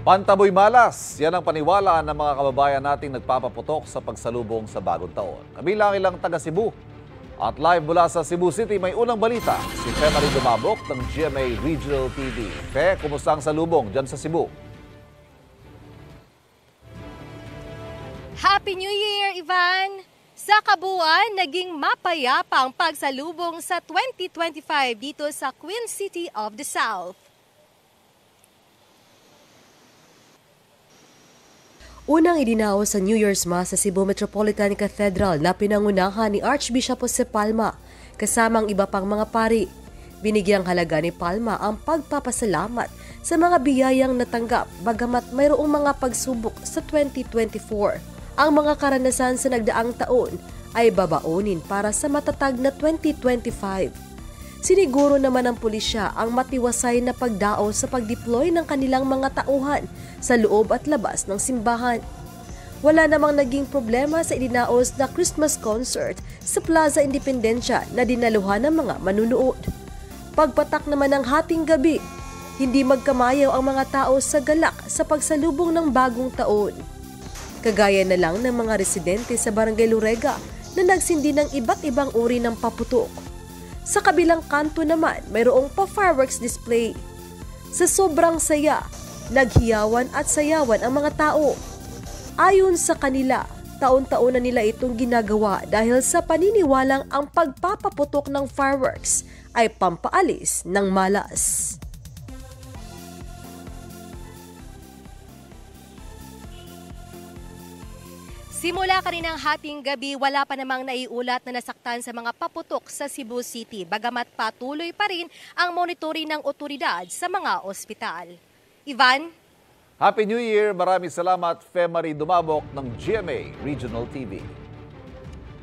Pantaboy malas, yan ang paniwala ng mga kababayan nating nagpapaputok sa pagsalubong sa bagong taon. Kabilang ilang taga Cebu. At live mula sa Cebu City, may unang balita. Si Fe Marie Dumabok ng GMA Regional TV. Fe, kumusta ang salubong dyan sa Cebu? Happy New Year, Ivan! Sa kabuuan, naging mapayapa ang pagsalubong sa 2025 dito sa Queen City of the South. Unang idinaos sa New Year's Mass sa Cebu Metropolitan Cathedral na pinangunahan ni Archbishop Jose Palma kasama ang iba pang mga pari. Binigyang halaga ni Palma ang pagpapasalamat sa mga biyayang natanggap bagamat mayroong mga pagsubok sa 2024. Ang mga karanasan sa nagdaang taon ay babaonin para sa matatag na 2025. Siniguro naman ng pulisya ang matiwasay na pagdao sa pagdeploy ng kanilang mga tauhan sa loob at labas ng simbahan. Wala namang naging problema sa idinaos na Christmas concert sa Plaza Independencia na dinaluhan ng mga manunood. Pagpatak naman ng hating gabi, hindi magkamayaw ang mga tao sa galak sa pagsalubong ng bagong taon. Kagaya na lang ng mga residente sa Barangay Lurega na nagsindi ng iba't ibang uri ng paputok. Sa kabilang kanto naman, mayroong pa-fireworks display. Sa sobrang saya, naghiyawan at sayawan ang mga tao. Ayon sa kanila, taon-taon na nila itong ginagawa dahil sa paniniwalang ang pagpapaputok ng fireworks ay pampaalis ng malas. Simula kaninang hating gabi, wala pa namang naiulat na nasaktan sa mga paputok sa Cebu City, bagamat patuloy pa rin ang monitoring ng otoridad sa mga ospital. Ivan? Happy New Year! Maraming salamat, Fe Marie Dumabok ng GMA Regional TV.